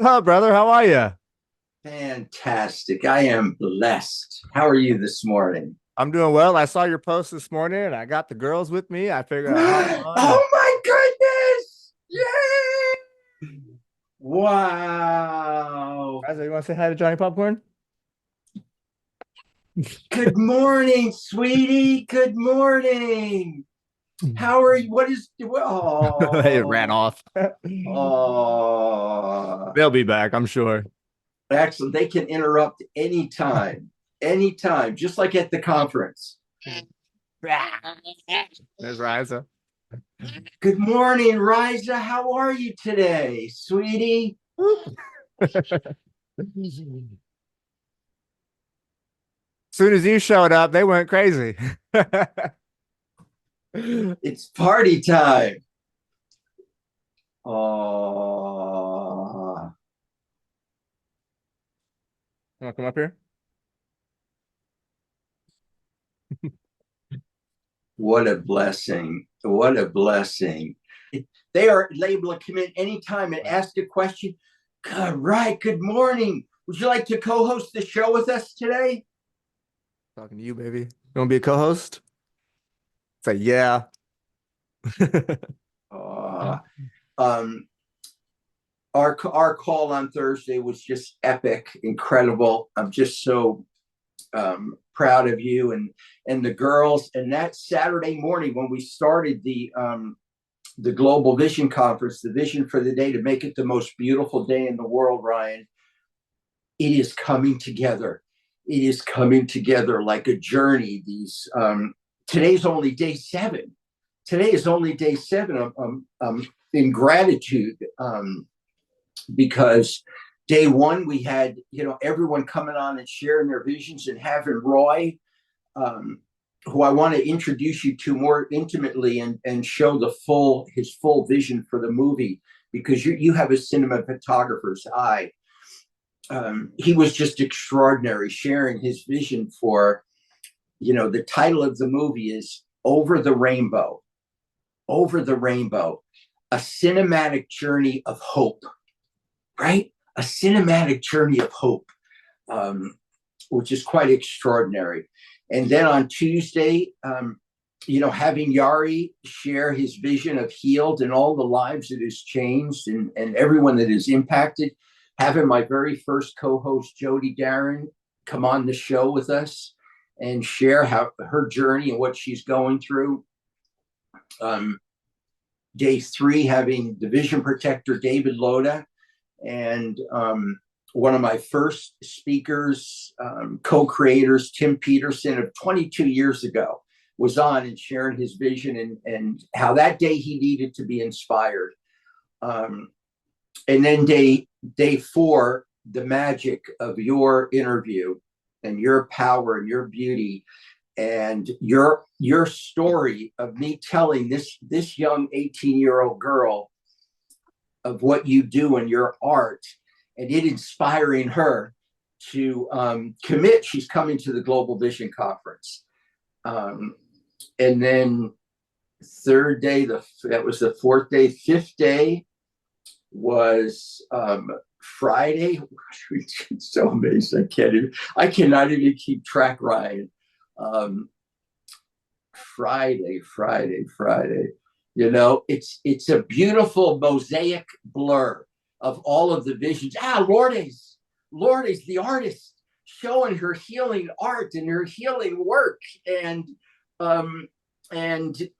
Hello, brother. How are you? Fantastic. I am blessed. How are you this morning? I'm doing well. I saw your post this morning and I got the girls with me. I figured I'd hop on and Oh my goodness! Yay! Wow. Isaac, you want to say hi to Johnny Popcorn? Good morning, sweetie. Good morning. How are you? What is It ran oh off. oh They'll be back, I'm sure. excellent. They can interrupt anytime. Anytime, just like at the conference. There's Riza. Good morning, Riza. How are you today, sweetie? Soon as you showed up, they went crazy. It's party time. Oh, Want to come up here? what a blessing. What a blessing. They are able to come in anytime and ask a question. Good, right. Good morning. Would you like to co host the show with us today? Talking to you, baby. You want to be a co-host? Say yeah. Uh, um, our call on Thursday was just epic, incredible. I'm just so proud of you and the girls. And that Saturday morning when we started the Global Vision Conference, the vision for the day to make it the most beautiful day in the world, Ryan, it is coming together. It is coming together like a journey. Today's only day 7. Today is only day 7. I'm in gratitude because day 1 we had everyone coming on and sharing their visions, and having Roy, um, who I want to introduce you to more intimately and show his full vision for the movie, because you have a cinematographer's eye. He was just extraordinary, sharing his vision for, the title of the movie is Over the Rainbow. Over the Rainbow, a cinematic journey of hope, right? A cinematic journey of hope, which is quite extraordinary. And then on Tuesday, having Yari share his vision of healed and all the lives that has changed, and everyone that is impacted. Having my very first co-host, Jody Darren, come on the show with us and share her journey and what she's going through. Um, Day 3, having the vision protector, David Loda, and one of my first speakers, co-creators, Tim Peterson, of 22 years ago, was on and sharing his vision and how that day he needed to be inspired. And then day 4, the magic of your interview and your power and your beauty and your story of me telling this young 18-year-old girl of what you do in your art, and it inspiring her to commit. She's coming to the Global Vision Conference. And then third day, that was the 4th day. 5th day was Friday. It's so amazing. I cannot even keep track, Ryan. Friday. It's a beautiful mosaic blur of all of the visions. Lourdes, the artist, showing her healing art and her healing work, and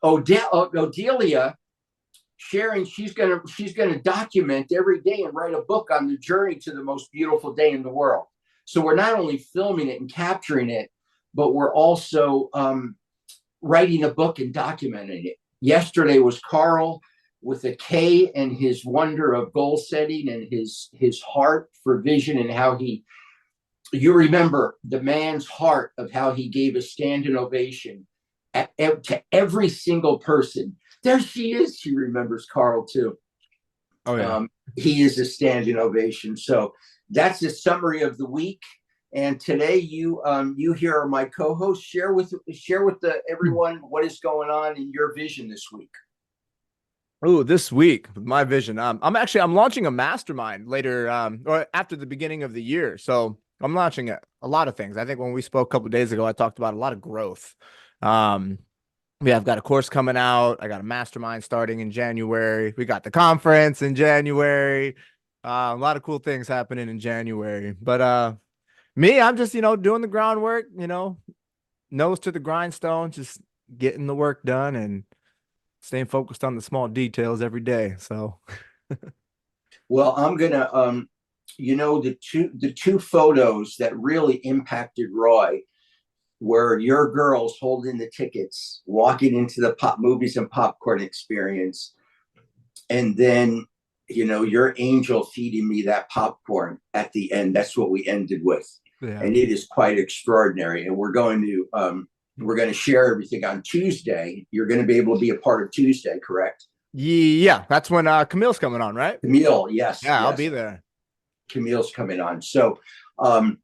Odelia sharing she's gonna document every day and write a book on the journey to the most beautiful day in the world. So we're not only filming it and capturing it, but we're also writing a book and documenting it. Yesterday was Carl with a K, and his wonder of goal setting and his heart for vision, and how you remember the man's heart of how he gave a standing ovation to every single person. There she is. She remembers Carl too. Oh yeah. He is a standing ovation. So that's a summary of the week. And today you here are my co-hosts. Share with everyone what is going on in your vision this week. Oh, this week, my vision. I'm launching a mastermind later, or after the beginning of the year. So I'm launching a lot of things. I think when we spoke a couple of days ago, I talked about a lot of growth. Um, I've got a course coming out. I got a mastermind starting in January. We got the conference in January. A lot of cool things happening in January. But me, I'm just, doing the groundwork, nose to the grindstone, just getting the work done and staying focused on the small details every day. So, Well, I'm gonna the two photos that really impacted Roy were your girls holding the tickets, walking into the pop movies and popcorn experience, and then your angel feeding me that popcorn at the end. That's what we ended with, yeah. and it is quite extraordinary. And we're going to share everything on Tuesday. You're going to be able to be a part of Tuesday, correct? Yeah, that's when Camille's coming on, right? Camille, yes, Yeah, I'll yes. be there. Camille's coming on. So um,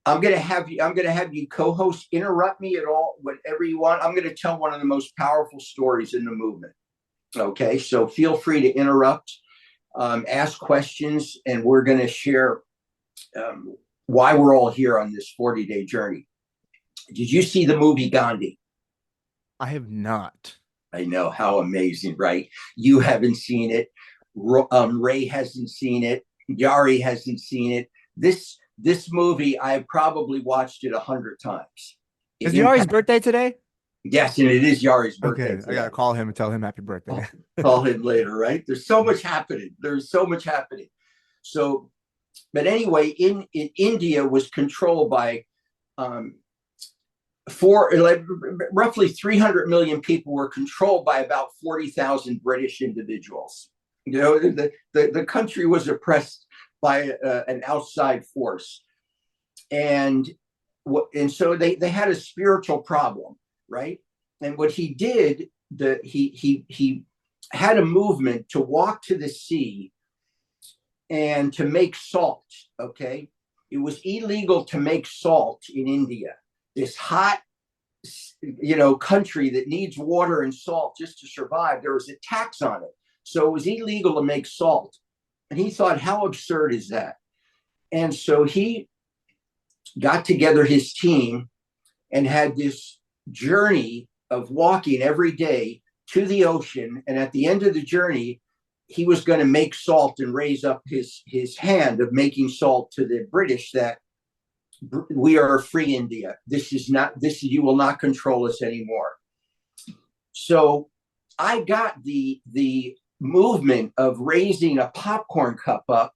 I'm gonna have you co-host. Interrupt me at all, whatever you want. I'm gonna tell one of the most powerful stories in the movement. Okay, so feel free to interrupt, ask questions, and we're gonna share why we're all here on this 40-day journey. Did you see the movie Gandhi? I have not. I know, how amazing, right? You haven't seen it. Ray hasn't seen it. Yari hasn't seen it. This movie, I have probably watched it 100 times. Is It Yari's impact, birthday today? yes, and it is Yari's birthday Okay, I gotta today. call him and tell him happy birthday. I'll call him later, right? There's so much happening. There's so much happening. So, but anyway, in India was controlled by um, roughly 300 million people were controlled by about 40,000 British individuals. The country was oppressed by an outside force, and so they had a spiritual problem, right? And what he did, he had a movement to walk to the sea and to make salt. Okay, it was illegal to make salt in India, this hot country that needs water and salt just to survive. There was a tax on it, so it was illegal to make salt. And he thought, how absurd is that? And so he got together his team and had this journey of walking every day to the ocean. And at the end of the journey, he was going to make salt and raise up his hand of making salt to the British, that we are a free India. You will not control us anymore. So I got the movement of raising a popcorn cup up,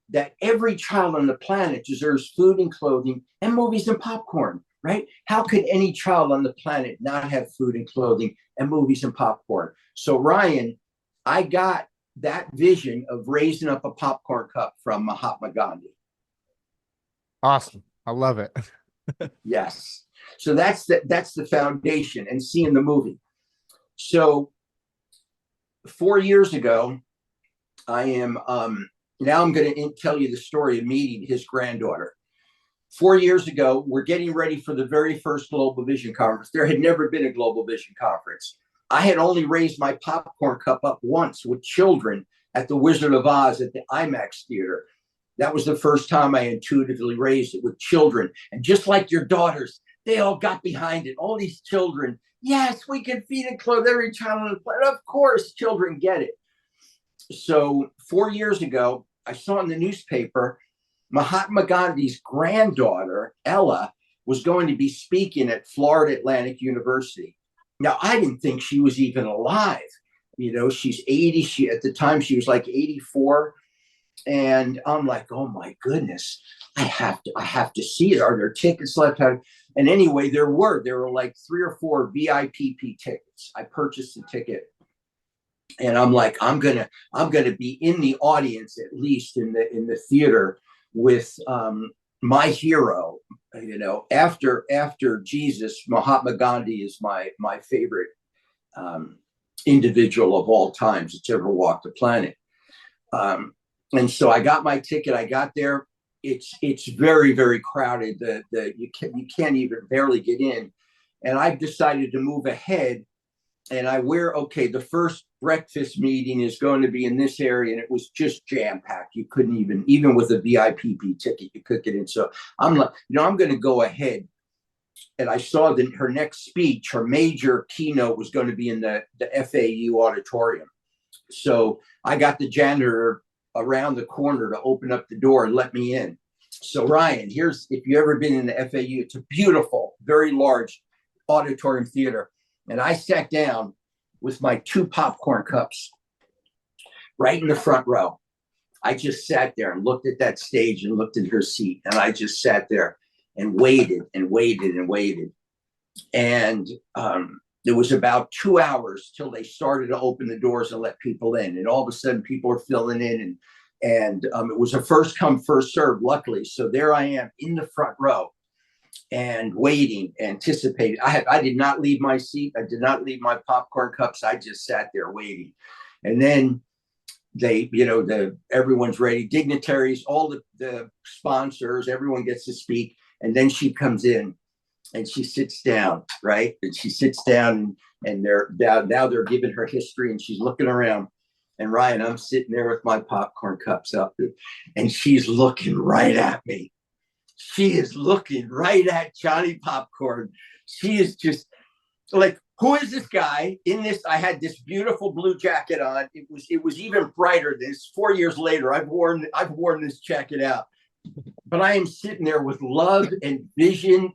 that every child on the planet deserves food and clothing and movies and popcorn, right? How could any child on the planet not have food and clothing and movies and popcorn? So, Ryan, I got that vision of raising up a popcorn cup from Mahatma Gandhi. Awesome. I love it. Yes. So that's the foundation, and seeing the movie. So 4 years ago, I am now I'm going to tell you the story of meeting his granddaughter. 4 years ago, we're getting ready for the very first Global Vision Conference. There had never been a Global Vision Conference. I had only raised my popcorn cup up once with children at the Wizard of Oz at the IMAX theater. That was the first time I intuitively raised it with children. And just like your daughters, they all got behind it. All these children, yes, we can feed and clothe every child on the planet. Of course, children get it. So 4 years ago, I saw in the newspaper Mahatma Gandhi's granddaughter, Ella, was going to be speaking at Florida Atlantic University. Now, I didn't think she was even alive. She's 80. At the time, she was like 84. And I'm like, oh my goodness, I have to see it. Are there tickets left? And anyway, there were like 3 or 4 VIP tickets. I purchased a ticket, and I'm like, I'm gonna be in the audience, at least in the theater, with my hero. After Jesus, Mahatma Gandhi is my favorite individual of all times that's ever walked the planet. And so I got my ticket. I got there. It's very, very crowded. You can't even barely get in. And I've decided to move ahead and I wear, okay, the first breakfast meeting is going to be in this area, and it was just jam packed. You couldn't even with a VIPP ticket, you could get in. So I'm like, I'm going to go ahead. And I saw that her next speech, her major keynote, was going to be in the FAU auditorium. So I got the janitor around the corner to open up the door and let me in. So Ryan, here's, if you've ever been in the FAU, it's a beautiful, very large auditorium theater. And I sat down with my 2 popcorn cups right in the front row. I just sat there and looked at that stage and looked at her seat. And I just sat there and waited and waited and waited. And it was about 2 hours till they started to open the doors and let people in. And all of a sudden people are filling in, and it was a first come, first serve, luckily. So there I am in the front row and waiting, anticipating. I did not leave my seat. I did not leave my popcorn cups. I just sat there waiting. And then they, everyone's ready, dignitaries, all the sponsors, everyone gets to speak. And then she comes in and she sits down, right? And she sits down, and now they're giving her history, and she's looking around. And Ryan, I'm sitting there with my popcorn cups up, and she's looking right at me. She is looking right at Johnny Popcorn. She is just like, who is this guy in this? I had this beautiful blue jacket on. It was even brighter. This 4 years later, I've worn this jacket out. But I am sitting there with love and vision,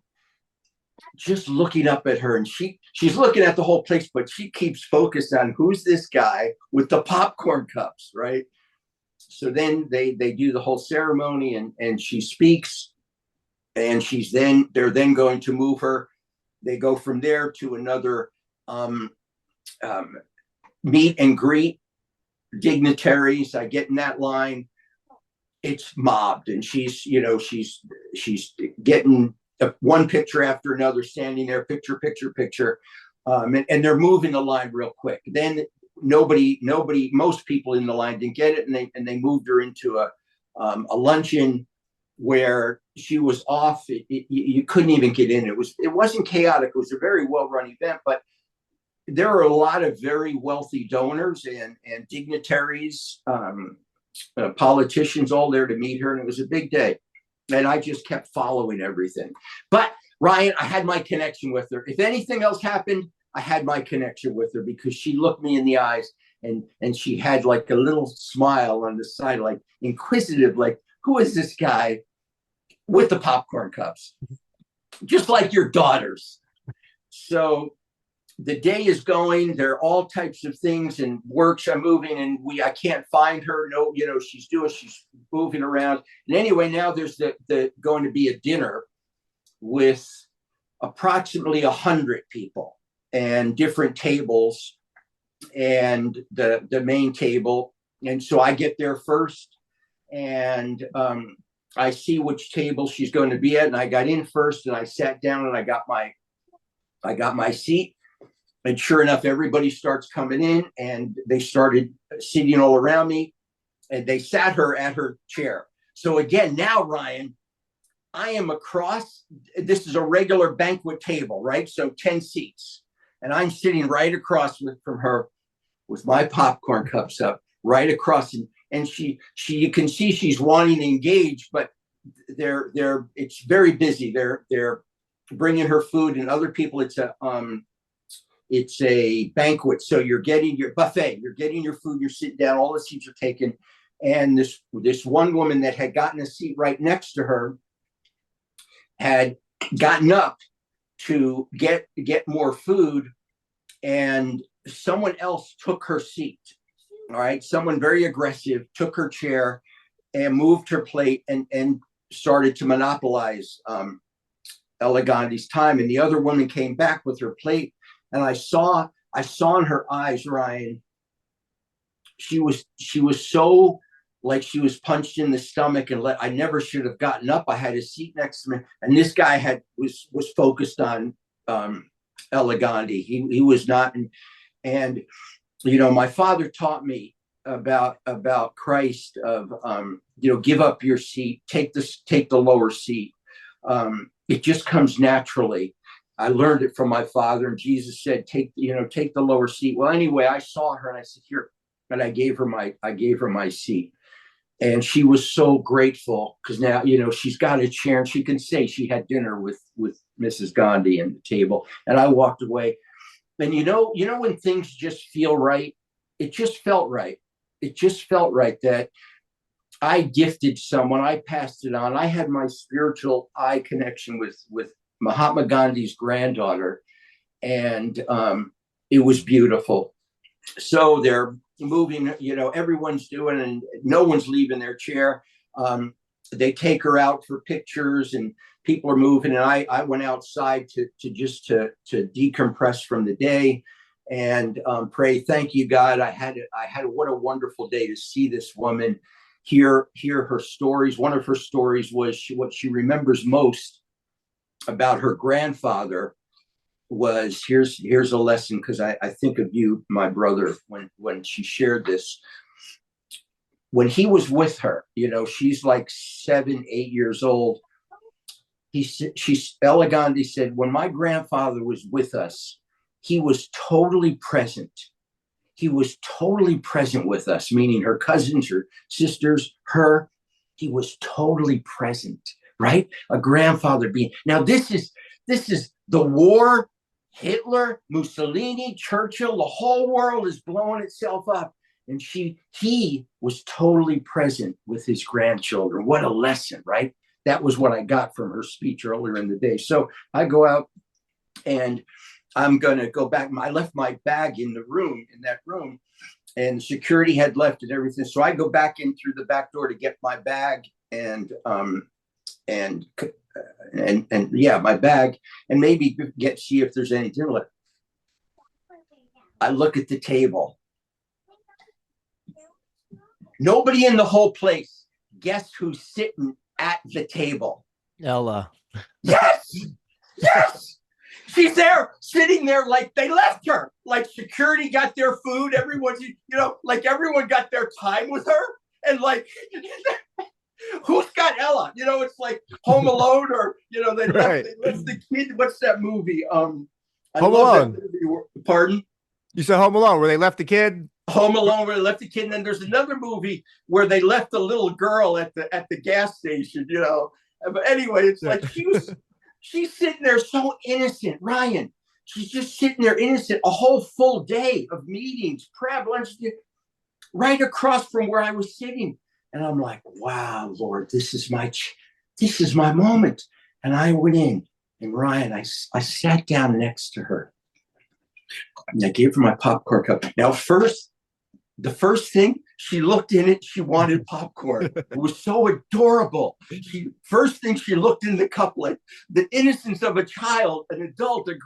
just looking up at her, and she's looking at the whole place, but she keeps focused on who's this guy with the popcorn cups, right? So then they do the whole ceremony, and she speaks, and they're then going to move her. They go from there to another meet and greet dignitaries. I get in that line. It's mobbed, and she's getting one picture after another, standing there, picture, and they're moving the line real quick. Then most people in the line didn't get it, and they moved her into a luncheon where she was off. You couldn't even get in. It wasn't chaotic. It was a very well-run event, but there are a lot of very wealthy donors and dignitaries, politicians, all there to meet her, and it was a big day. And I just kept following everything. But Ryan, I had my connection with her. If anything else happened, I had my connection with her, because she looked me in the eyes, and she had like a little smile on the side, like inquisitive, like, who is this guy with the popcorn cups? Just like your daughters. So the day is going. There are all types of things, and works are moving, and I can't find her. No, she's moving around. And anyway, now there's going to be a dinner with approximately 100 people and different tables, and the main table. And so I get there first, and I see which table she's going to be at, and I got in first, and I sat down, and I got my seat. And sure enough, everybody starts coming in, and they started sitting all around me, and they sat her at her chair. So again, now, Ryan, I am across. This is a regular banquet table, right? So 10 seats. And I'm sitting right across from her with my popcorn cups up, right across. And you can see she's wanting to engage, but it's very busy. They're bringing her food, and other people. It's a banquet, so you're getting your buffet, you're getting your food, you're sitting down, all the seats are taken. And this one woman that had gotten a seat right next to her had gotten up to get more food, and someone else took her seat. All right, someone very aggressive took her chair and moved her plate and started to monopolize Ella Gandhi's time. And the other woman came back with her plate. And I saw in her eyes, Ryan, she was so like she was punched in the stomach, and I never should have gotten up. I had a seat next to me, and this guy was focused on Ella Gandhi. He was not, and my father taught me about Christ of give up your seat, take the lower seat. It just comes naturally. I learned it from my father, and Jesus said, take the lower seat. Well, anyway, I saw her and I said, here, and I gave her my seat. And she was so grateful because now, she's got a chair and she can say she had dinner with Mrs. Gandhi at the table. And I walked away. And when things just feel right, it just felt right. It just felt right that I gifted someone, I passed it on. I had my spiritual eye connection with Mahatma Gandhi's granddaughter. And it was beautiful. So they're moving, everyone's doing, and no one's leaving their chair. They take her out for pictures and people are moving. And I went outside to decompress from the day and pray, thank you, God. I had what a wonderful day to see this woman, hear her stories. One of her stories was what she remembers most about her grandfather was, here's a lesson, because I think of you, my brother, when she shared this. When he was with her, she's like 7, 8 years old. Ella Gandhi said, when my grandfather was with us, he was totally present. He was totally present with us, meaning her cousins, her sisters, her. He was totally present, right? A grandfather being. Now this is the war. Hitler, Mussolini, Churchill, the whole world is blowing itself up. And he was totally present with his grandchildren. What a lesson, right? That was what I got from her speech earlier in the day. So I go out and I'm going to go back. I left my bag in that room, and security had left and everything. So I go back in through the back door to get my bag and my bag, and maybe see if there's anything left. I look at the table. Nobody in the whole place. Guess who's sitting at the table? Ella. Yes. She's there, sitting there like they left her. Like security got their food. Everyone's, like everyone got their time with her. And like, who's got Ella? It's like Home Alone, or they left the kid. What's that movie? Home Alone. Pardon? You said Home Alone, where they left the kid? Home Alone, where they left the kid. And then there's another movie where they left the little girl at the gas station. But anyway, it's like she's sitting there so innocent, Ryan. She's just sitting there innocent. A whole full day of meetings, prep, lunch, right across from where I was sitting. And I'm like, wow, Lord, this is my moment. And I went in, and Ryan, I sat down next to her, and I gave her my popcorn cup. Now, the first thing, she looked in it, she wanted popcorn. It was so adorable. First thing, she looked in the cup like the innocence of a child, an adult, an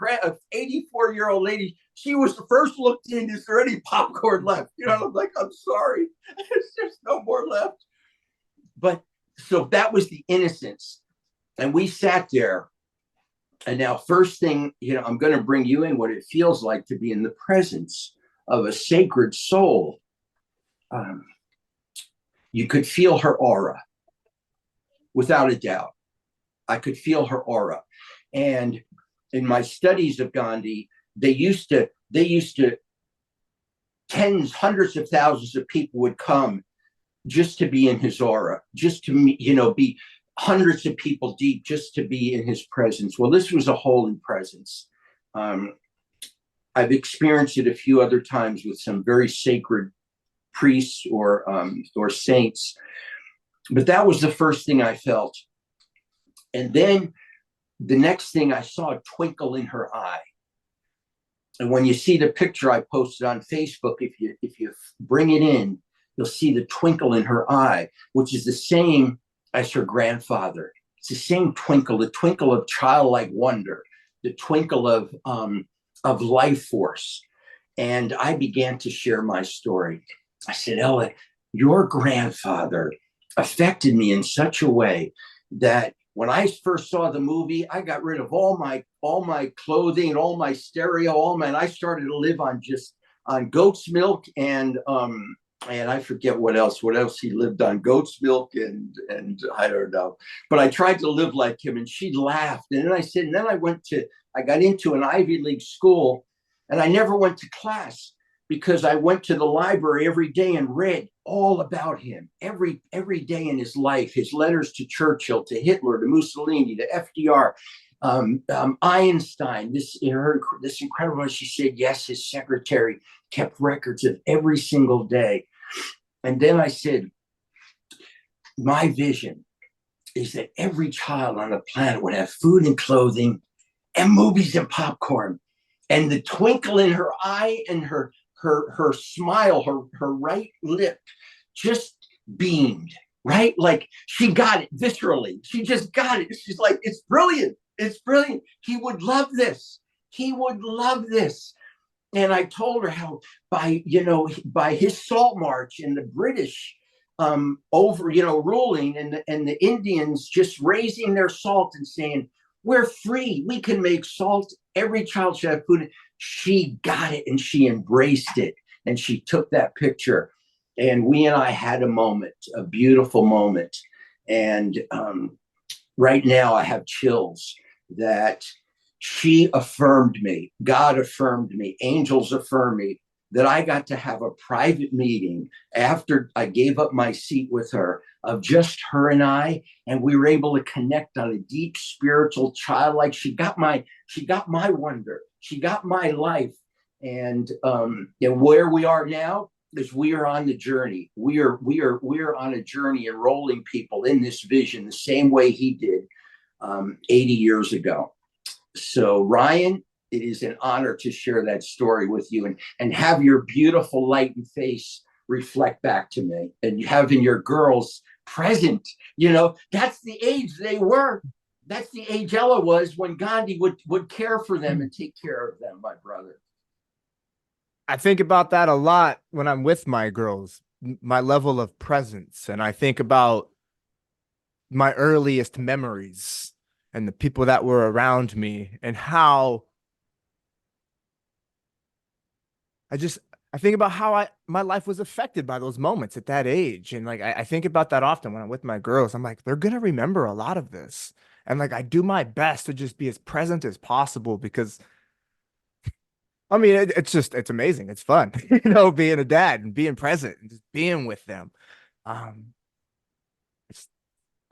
84-year-old lady. She was the first looked in, is there any popcorn left? I'm like, I'm sorry. There's no more left. But so that was the innocence. And we sat there. And now, first thing, I'm going to bring you in what it feels like to be in the presence of a sacred soul. You could feel her aura, without a doubt. I could feel her aura. And in my studies of Gandhi, they used to tens, hundreds of thousands of people would come just to be in his aura, just to be hundreds of people deep, just to be in his presence. Well, this was a holy presence. I've experienced it a few other times with some very sacred priests or saints, but that was the first thing I felt. And then the next thing, I saw a twinkle in her eye. And when you see the picture I posted on Facebook, if you bring it in, you'll see the twinkle in her eye, which is the same as her grandfather. It's the same twinkle, the twinkle of childlike wonder, the twinkle of life force. And I began to share my story. I said, Ella, your grandfather affected me in such a way that when I first saw the movie, I got rid of all my clothing and all my stereo, and I started to live on goat's milk and I forget what else he lived on, goat's milk and I don't know. But I tried to live like him, and she laughed. And then I said, and then I went to I got into an Ivy League school, and I never went to class because I went to the library every day and read all about him every day in his life, his letters to Churchill, to Hitler, to Mussolini, to FDR, Einstein. This incredible. She said yes, his secretary kept records of every single day. And then I said, my vision is that every child on the planet would have food and clothing and movies and popcorn. And the twinkle in her eye and her smile, her right lip just beamed, right? Like she got it viscerally. She just got it. She's like, it's brilliant. It's brilliant. He would love this. He would love this. And I told her how by his salt march and the British ruling and the Indians just raising their salt and saying, we're free. We can make salt. Every child should have food. She got it and she embraced it. And she took that picture. And we and I had a moment, a beautiful moment. And right now I have chills that she affirmed me. God affirmed me. Angels affirmed me that I got to have a private meeting after I gave up my seat with her of just her and I, and we were able to connect on a deep spiritual childlike. She got my wonder. She got my life. And where we are now is we are on the journey. We are on a journey enrolling people in this vision the same way he did 80 years ago. So Ryan, it is an honor to share that story with you and have your beautiful light and face reflect back to me, and having your girls present. That's the age they were. That's the age Ella was when Gandhi would care for them and take care of them, my brother. I think about that a lot when I'm with my girls, my level of presence. And I think about my earliest memories and the people that were around me and how I think about how my life was affected by those moments at that age. And like, I think about that often when I'm with my girls. I'm like, they're going to remember a lot of this. And like, I do my best to just be as present as possible because I mean, it's amazing. It's fun, being a dad and being present and just being with them. I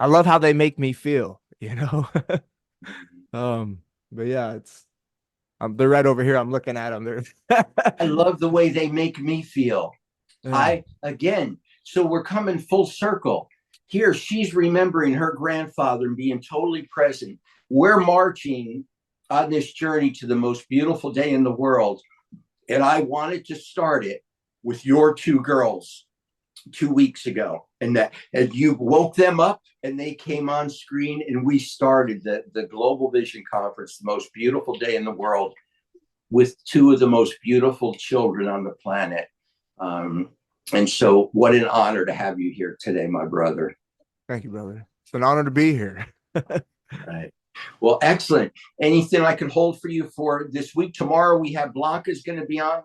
love how they make me feel, but yeah, they're right over here. I'm looking at them. I love the way they make me feel. Yeah. So we're coming full circle. Here, she's remembering her grandfather and being totally present. We're marching on this journey to the most beautiful day in the world. And I wanted to start it with your two girls 2 weeks ago. And you woke them up and they came on screen and we started the Global Vision Conference, the most beautiful day in the world, with two of the most beautiful children on the planet. And so what an honor to have you here today, my brother. Thank you, brother. It's an honor to be here. Right. Well, excellent. Anything I can hold for you for this week? Tomorrow we have Blanca's going to be on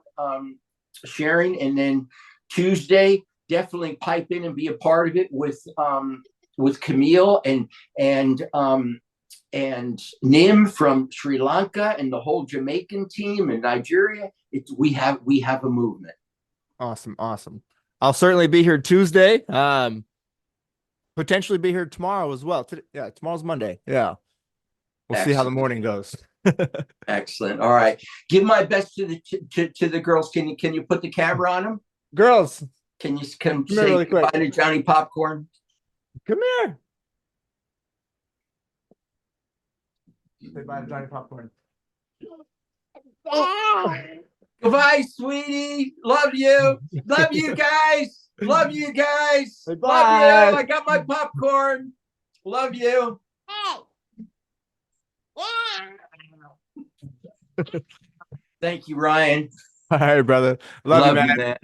sharing, and then Tuesday definitely pipe in and be a part of it with Camille and Nim from Sri Lanka and the whole Jamaican team and Nigeria. We have a movement. Awesome. I'll certainly be here Tuesday. Potentially be here tomorrow as well. Tomorrow's Monday. Yeah. We'll see how the morning goes. Excellent. All right. Give my best to the girls. Can you put the camera on them? Girls, can you come say really goodbye quick to Johnny Popcorn? Come here. Say bye to Johnny Popcorn. Goodbye, sweetie. Love you. Love you guys. Love you guys. Bye. Love you. I got my popcorn. Love you. Thank you, Ryan. All right, brother. Love you, man.